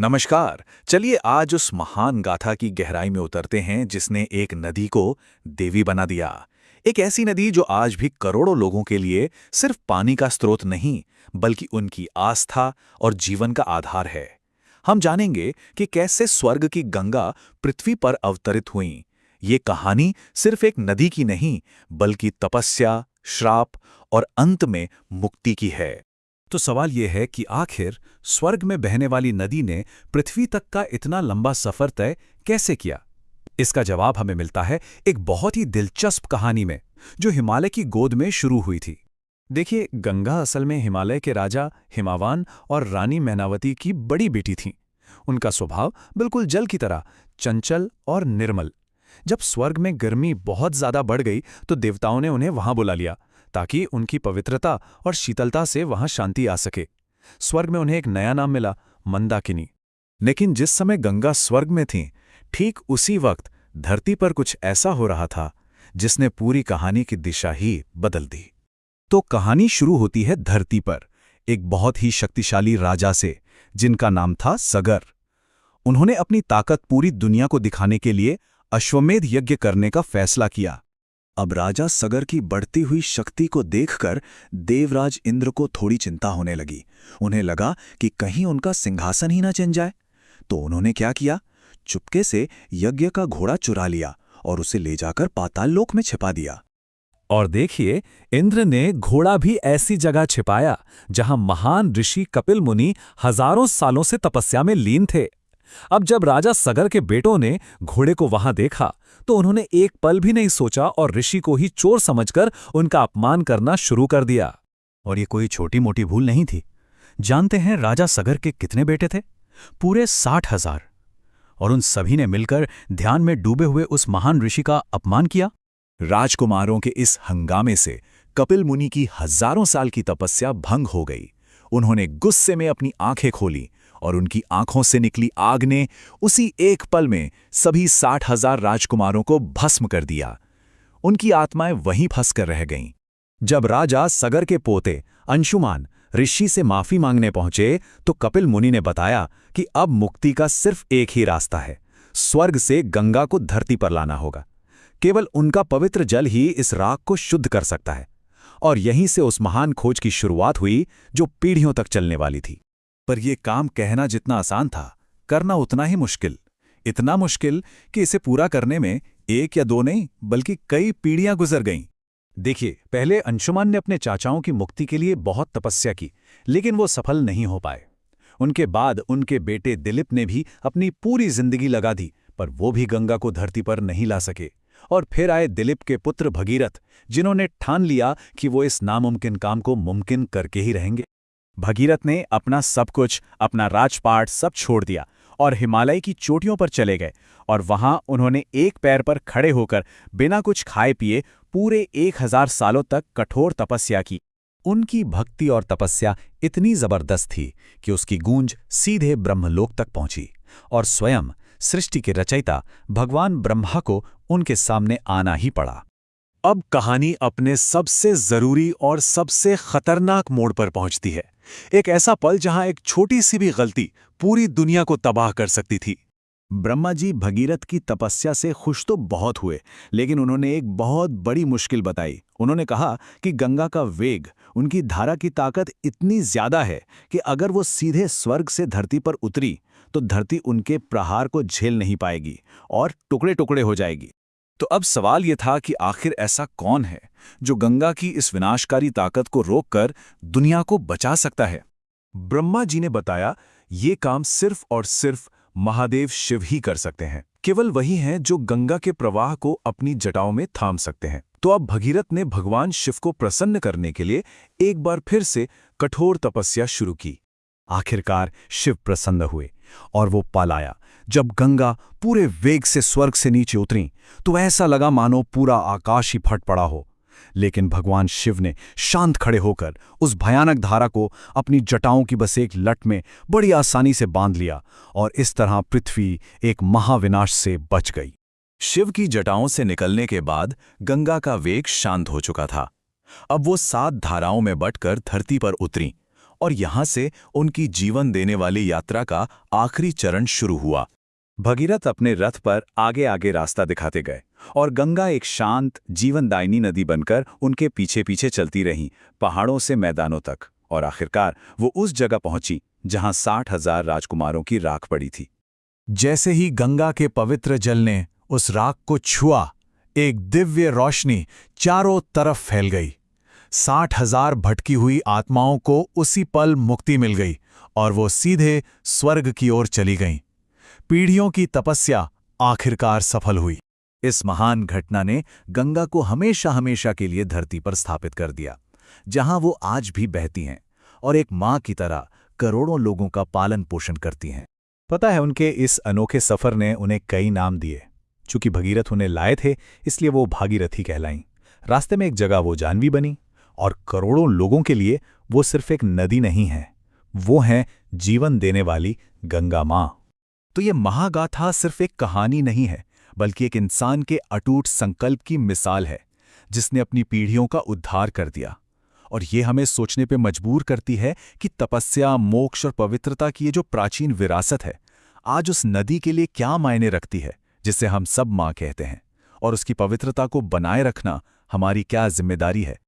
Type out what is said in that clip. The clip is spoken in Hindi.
नमस्कार। चलिए आज उस महान गाथा की गहराई में उतरते हैं जिसने एक नदी को देवी बना दिया। एक ऐसी नदी जो आज भी करोड़ों लोगों के लिए सिर्फ पानी का स्रोत नहीं, बल्कि उनकी आस्था और जीवन का आधार है। हम जानेंगे कि कैसे स्वर्ग की गंगा पृथ्वी पर अवतरित हुई। ये कहानी सिर्फ एक नदी की नहीं, बल्कि तपस्या, श्राप और अंत में मुक्ति की है। तो सवाल यह है कि आखिर स्वर्ग में बहने वाली नदी ने पृथ्वी तक का इतना लंबा सफर तय कैसे किया? इसका जवाब हमें मिलता है एक बहुत ही दिलचस्प कहानी में, जो हिमालय की गोद में शुरू हुई थी। देखिए, गंगा असल में हिमालय के राजा हिमावान और रानी मैनावती की बड़ी बेटी थी। उनका स्वभाव बिल्कुल जल की तरह चंचल और निर्मल। जब स्वर्ग में गर्मी बहुत ज्यादा बढ़ गई तो देवताओं ने उन्हें वहां बुला लिया, ताकि उनकी पवित्रता और शीतलता से वहां शांति आ सके। स्वर्ग में उन्हें एक नया नाम मिला, मंदाकिनी। लेकिन जिस समय गंगा स्वर्ग में थी, ठीक उसी वक्त धरती पर कुछ ऐसा हो रहा था जिसने पूरी कहानी की दिशा ही बदल दी। तो कहानी शुरू होती है धरती पर, एक बहुत ही शक्तिशाली राजा से, जिनका नाम था सगर। उन्होंने अपनी ताकत पूरी दुनिया को दिखाने के लिए अश्वमेध यज्ञ करने का फैसला किया। अब राजा सगर की बढ़ती हुई शक्ति को देखकर देवराज इंद्र को थोड़ी चिंता होने लगी। उन्हें लगा कि कहीं उनका सिंहासन ही ना छिन जाए। तो उन्होंने क्या किया? चुपके से यज्ञ का घोड़ा चुरा लिया और उसे ले जाकर पाताल लोक में छिपा दिया। और देखिए, इंद्र ने घोड़ा भी ऐसी जगह छिपाया जहां महान ऋषि कपिल मुनि हजारों सालों से तपस्या में लीन थे। अब जब राजा सगर के बेटों ने घोड़े को वहां देखा तो उन्होंने एक पल भी नहीं सोचा और ऋषि को ही चोर समझकर उनका अपमान करना शुरू कर दिया। और ये कोई छोटी मोटी भूल नहीं थी। जानते हैं राजा सगर के कितने बेटे थे? पूरे 60,000। और उन सभी ने मिलकर ध्यान में डूबे हुए उस महान ऋषि का अपमान किया। राजकुमारों के इस हंगामे से कपिल मुनि की हजारों साल की तपस्या भंग हो गई। उन्होंने गुस्से में अपनी आंखें खोली और उनकी आंखों से निकली आग ने उसी एक पल में सभी 60,000 राजकुमारों को भस्म कर दिया। उनकी आत्माएं वहीं फंसकर रह गईं। जब राजा सगर के पोते अंशुमान ऋषि से माफी मांगने पहुंचे तो कपिल मुनि ने बताया कि अब मुक्ति का सिर्फ एक ही रास्ता है, स्वर्ग से गंगा को धरती पर लाना होगा। केवल उनका पवित्र जल ही इस राख को शुद्ध कर सकता है। और यहीं से उस महान खोज की शुरुआत हुई जो पीढ़ियों तक चलने वाली थी। पर यह काम कहना जितना आसान था, करना उतना ही मुश्किल। इतना मुश्किल कि इसे पूरा करने में एक या दो नहीं, बल्कि कई पीढ़ियां गुजर गईं। देखिए, पहले अंशुमान ने अपने चाचाओं की मुक्ति के लिए बहुत तपस्या की, लेकिन वो सफल नहीं हो पाए। उनके बाद उनके बेटे दिलीप ने भी अपनी पूरी जिंदगी लगा दी, पर वो भी गंगा को धरती पर नहीं ला सके। और फिर आए दिलीप के पुत्र भगीरथ, जिन्होंने ठान लिया कि वो इस नामुमकिन काम को मुमकिन करके ही रहेंगे। भगीरथ ने अपना सब कुछ, अपना राजपाट सब छोड़ दिया और हिमालय की चोटियों पर चले गए। और वहां उन्होंने एक पैर पर खड़े होकर बिना कुछ खाए पिए पूरे 1000 सालों तक कठोर तपस्या की। उनकी भक्ति और तपस्या इतनी जबरदस्त थी कि उसकी गूंज सीधे ब्रह्मलोक तक पहुंची और स्वयं सृष्टि के रचयिता भगवान ब्रह्मा को उनके सामने आना ही पड़ा। अब कहानी अपने सबसे जरूरी और सबसे खतरनाक मोड़ पर पहुंचती है। एक ऐसा पल जहां एक छोटी सी भी गलती पूरी दुनिया को तबाह कर सकती थी। ब्रह्मा जी भगीरथ की तपस्या से खुश तो बहुत हुए, लेकिन उन्होंने एक बहुत बड़ी मुश्किल बताई। उन्होंने कहा कि गंगा का वेग, उनकी धारा की ताकत इतनी ज्यादा है कि अगर वो सीधे स्वर्ग से धरती पर उतरी तो धरती उनके प्रहार को झेल नहीं पाएगी और टुकड़े टुकड़े हो जाएगी। तो अब सवाल यह था कि आखिर ऐसा कौन है जो गंगा की इस विनाशकारी ताकत को रोककर दुनिया को बचा सकता है? ब्रह्मा जी ने बताया, ये काम सिर्फ और सिर्फ महादेव शिव ही कर सकते हैं। केवल वही हैं जो गंगा के प्रवाह को अपनी जटाओं में थाम सकते हैं। तो अब भगीरथ ने भगवान शिव को प्रसन्न करने के लिए एक बार फिर से कठोर तपस्या शुरू की। आखिरकार शिव प्रसन्न हुए और वो पल आया जब गंगा पूरे वेग से स्वर्ग से नीचे उतरी तो ऐसा लगा मानो पूरा आकाश ही फट पड़ा हो। लेकिन भगवान शिव ने शांत खड़े होकर उस भयानक धारा को अपनी जटाओं की बस एक लट में बड़ी आसानी से बांध लिया और इस तरह पृथ्वी एक महाविनाश से बच गई। शिव की जटाओं से निकलने के बाद गंगा का वेग शांत हो चुका था। अब वो 7 धाराओं में बंटकर धरती पर उतरी और यहाँ से उनकी जीवन देने वाली यात्रा का आखिरी चरण शुरू हुआ। भगीरथ अपने रथ पर आगे आगे रास्ता दिखाते गए और गंगा एक शांत जीवनदायिनी नदी बनकर उनके पीछे पीछे चलती रही, पहाड़ों से मैदानों तक। और आखिरकार वो उस जगह पहुंची जहां 60,000 राजकुमारों की राख पड़ी थी। जैसे ही गंगा के पवित्र जल ने उस राख को छुआ, एक दिव्य रोशनी चारों तरफ फैल गई। 60,000 भटकी हुई आत्माओं को उसी पल मुक्ति मिल गई और वो सीधे स्वर्ग की ओर चली गईं। पीढ़ियों की तपस्या आखिरकार सफल हुई। इस महान घटना ने गंगा को हमेशा हमेशा के लिए धरती पर स्थापित कर दिया, जहां वो आज भी बहती हैं और एक माँ की तरह करोड़ों लोगों का पालन पोषण करती हैं। पता है, उनके इस अनोखे सफर ने उन्हें कई नाम दिए। चूंकि भगीरथ उन्हें लाए थे, इसलिए वो भागीरथी कहलाईं। रास्ते में एक जगह वो जानवी बनी और करोड़ों लोगों के लिए वो सिर्फ एक नदी नहीं है, वो है जीवन देने वाली गंगा माँ। तो ये महागाथा सिर्फ एक कहानी नहीं है, बल्कि एक इंसान के अटूट संकल्प की मिसाल है, जिसने अपनी पीढ़ियों का उद्धार कर दिया। और ये हमें सोचने पे मजबूर करती है कि तपस्या, मोक्ष और पवित्रता की ये जो प्राचीन विरासत है, आज उस नदी के लिए क्या मायने रखती है, जिसे हम सब माँ कहते हैं, और उसकी पवित्रता को बनाए रखना हमारी क्या जिम्मेदारी है।